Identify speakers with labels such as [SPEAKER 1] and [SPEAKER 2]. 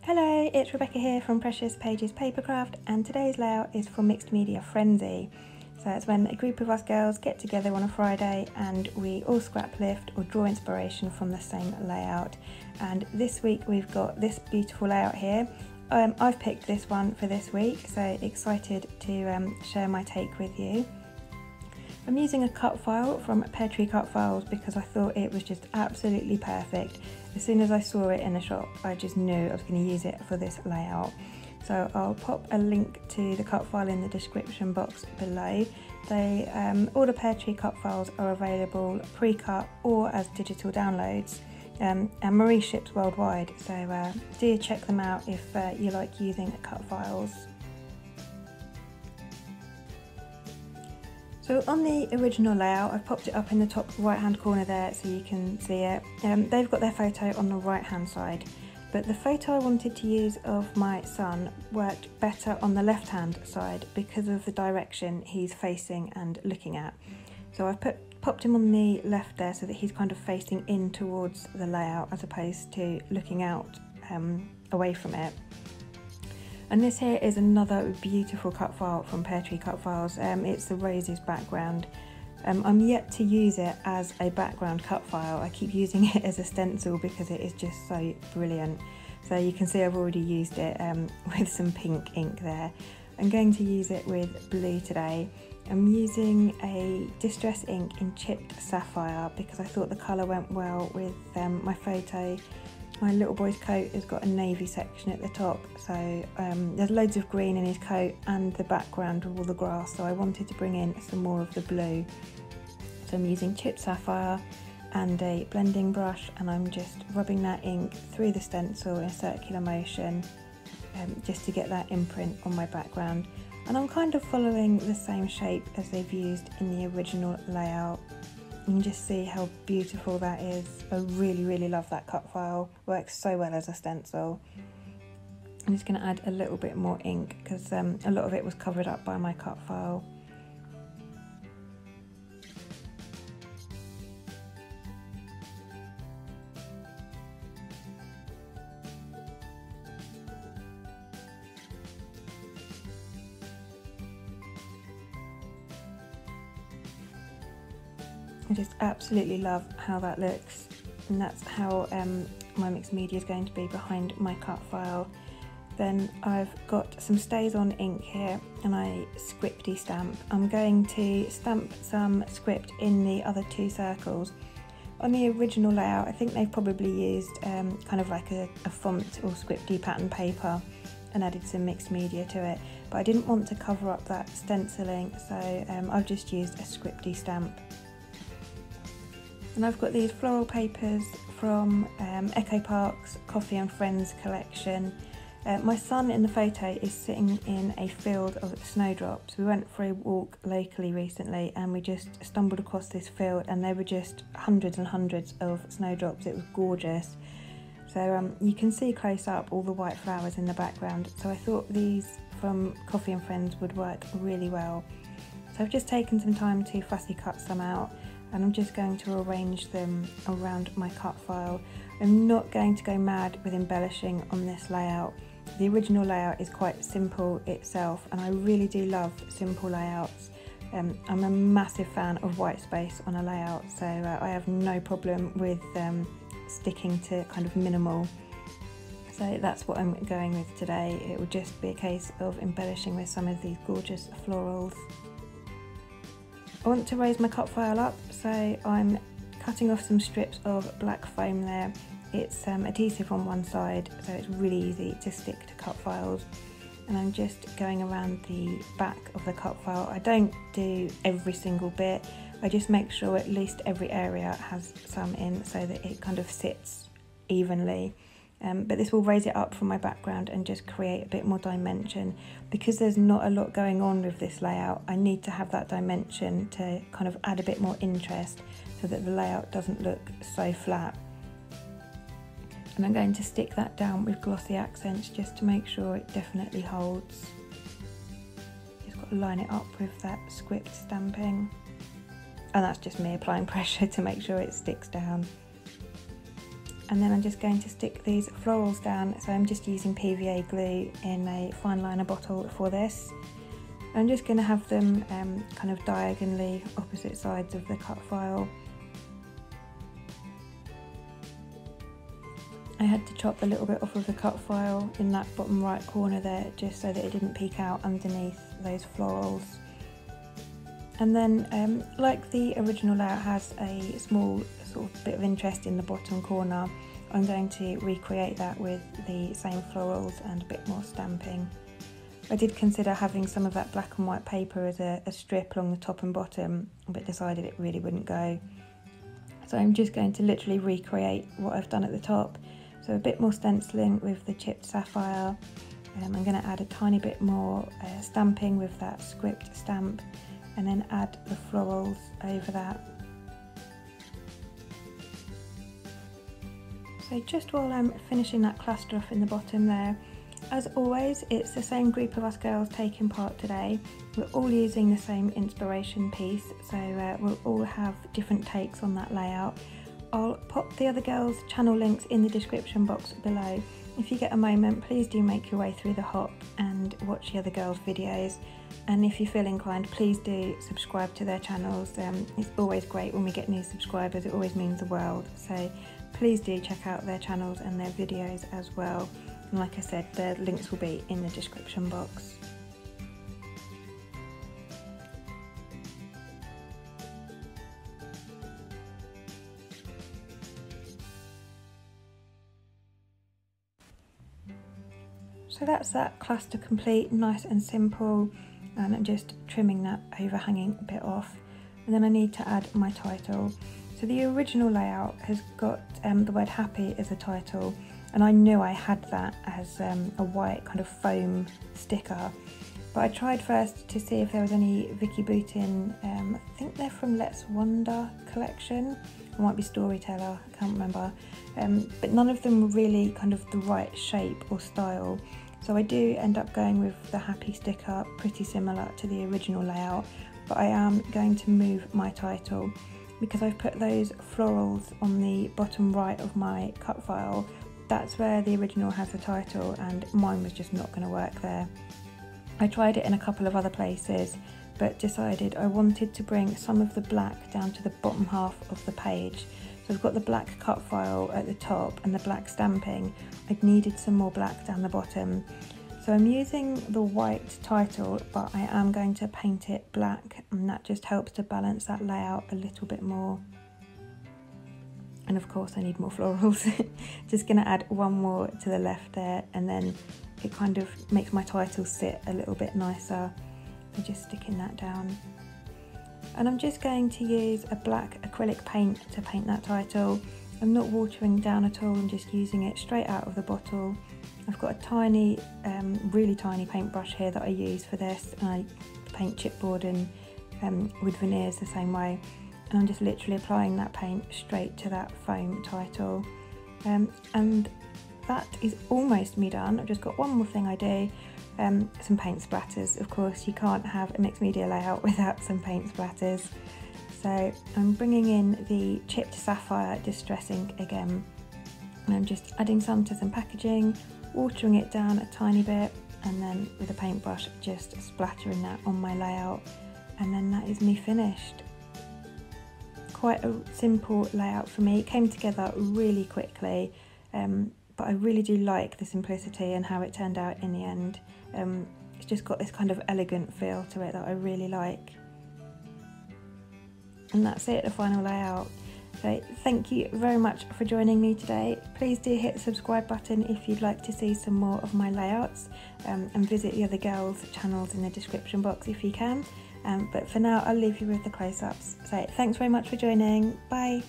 [SPEAKER 1] Hello, it's Rebecca here from Precious Pages Papercraft, and today's layout is for Mixed Media Frenzy. So it's when a group of us girls get together on a Friday and we all scrap lift or draw inspiration from the same layout. And this week we've got this beautiful layout here. I've picked this one for this week, so excited to share my take with you. I'm using a cut file from Peartree Cutfiles because I thought it was just absolutely perfect. As soon as I saw it in the shop, I just knew I was going to use it for this layout. So I'll pop a link to the cut file in the description box below. All the Peartree cut files are available pre-cut or as digital downloads, and Marie ships worldwide, so do check them out if you like using cut files. So on the original layout, I've popped it up in the top right hand corner there so you can see it. They've got their photo on the right hand side, but the photo I wanted to use of my son worked better on the left hand side because of the direction he's facing and looking at. So I've popped him on the left there so that he's kind of facing in towards the layout as opposed to looking out away from it. And this here is another beautiful cut file from Peartree Cutfiles. It's the roses background. I'm yet to use it as a background cut file. I keep using it as a stencil because it is just so brilliant. So you can see I've already used it with some pink ink there. I'm going to use it with blue today. I'm using a distress ink in chipped sapphire because I thought the colour went well with my photo. My little boy's coat has got a navy section at the top, so there's loads of green in his coat and the background with all the grass, so I wanted to bring in some more of the blue. So I'm using chipped sapphire and a blending brush, and I'm just rubbing that ink through the stencil in a circular motion just to get that imprint on my background. And I'm kind of following the same shape as they've used in the original layout. You can just see how beautiful that is. I really love that cut file. Works so well as a stencil. I'm just going to add a little bit more ink because a lot of it was covered up by my cut file. I just absolutely love how that looks, and that's how my mixed media is going to be behind my cut file. Then I've got some stays on ink here and I scripty stamp. I'm going to stamp some script in the other two circles. On the original layout, I think they've probably used kind of like a font or scripty pattern paper and added some mixed media to it, but I didn't want to cover up that stenciling, so I've just used a scripty stamp. And I've got these floral papers from Echo Park's Coffee and Friends collection. My son in the photo is sitting in a field of snowdrops. We went for a walk locally recently and we just stumbled across this field and there were just hundreds and hundreds of snowdrops. It was gorgeous. So you can see close up all the white flowers in the background. So I thought these from Coffee and Friends would work really well. So I've just taken some time to fussy cut some out, and I'm just going to arrange them around my cut file. I'm not going to go mad with embellishing on this layout. The original layout is quite simple itself, and I really do love simple layouts. I'm a massive fan of white space on a layout, so I have no problem with sticking to kind of minimal. So that's what I'm going with today. It will just be a case of embellishing with some of these gorgeous florals. I want to raise my cut file up, so I'm cutting off some strips of black foam there. It's adhesive on one side, so it's really easy to stick to cut files. And I'm just going around the back of the cut file. I don't do every single bit, I just make sure at least every area has some in so that it kind of sits evenly. But this will raise it up from my background and just create a bit more dimension. Because there's not a lot going on with this layout, I need to have that dimension to kind of add a bit more interest so that the layout doesn't look so flat. And I'm going to stick that down with glossy accents just to make sure it definitely holds. Just got to line it up with that script stamping. And that's just me applying pressure to make sure it sticks down. and then I'm just going to stick these florals down. So I'm just using PVA glue in a fine liner bottle for this. I'm just going to have them kind of diagonally opposite sides of the cut file. I had to chop a little bit off of the cut file in that bottom right corner there, just so that it didn't peek out underneath those florals. And then like the original layout has a small sort of bit of interest in the bottom corner, I'm going to recreate that with the same florals and a bit more stamping. I did consider having some of that black and white paper as a strip along the top and bottom, but decided it really wouldn't go. So I'm just going to literally recreate what I've done at the top. So a bit more stenciling with the chipped sapphire. I'm going to add a tiny bit more stamping with that script stamp, and then add the florals over that. So just while I'm finishing that cluster off in the bottom there, as always, it's the same group of us girls taking part today. We're all using the same inspiration piece, so we'll all have different takes on that layout. I'll pop the other girls' channel links in the description box below. If you get a moment, please do make your way through the hop and watch the other girls' videos. And if you feel inclined, please do subscribe to their channels. It's always great when we get new subscribers, it always means the world. So please do check out their channels and their videos as well. And like I said, the links will be in the description box. So that's that cluster complete, nice and simple, and I'm just trimming that overhanging bit off. And then I need to add my title. So the original layout has got the word happy as a title, and I knew I had that as a white kind of foam sticker. But I tried first to see if there was any Vicky Boutin, I think they're from Let's Wonder collection, it might be Storyteller, I can't remember. But none of them were really kind of the right shape or style. So I do end up going with the happy sticker, pretty similar to the original layout, but I am going to move my title because I've put those florals on the bottom right of my cut file. That's where the original has the title, and mine was just not going to work there. I tried it in a couple of other places, but decided I wanted to bring some of the black down to the bottom half of the page. So I've got the black cut file at the top and the black stamping. I needed some more black down the bottom. So I'm using the white title, but I am going to paint it black, and that just helps to balance that layout a little bit more. And of course I need more florals. Just going to add one more to the left there, and then it kind of makes my title sit a little bit nicer. I'm just sticking that down. And I'm just going to use a black acrylic paint to paint that title. I'm not watering down at all, I'm just using it straight out of the bottle. I've got a tiny, really tiny paintbrush here that I use for this, and I paint chipboard and wood veneers the same way. And I'm just literally applying that paint straight to that foam title. And that is almost me done. I've just got one more thing I do. Some paint splatters. Of course, you can't have a mixed media layout without some paint splatters. So I'm bringing in the chipped sapphire distress ink again, and I'm just adding some to some packaging, watering it down a tiny bit, and then with a paintbrush just splattering that on my layout, and then that is me finished. Quite a simple layout for me. It came together really quickly, but I really do like the simplicity and how it turned out in the end. It's just got this kind of elegant feel to it that I really like. And that's it, the final layout. So thank you very much for joining me today. Please do hit the subscribe button if you'd like to see some more of my layouts, and visit the other girls' channels in the description box if you can. But for now, I'll leave you with the close-ups. So thanks very much for joining. Bye.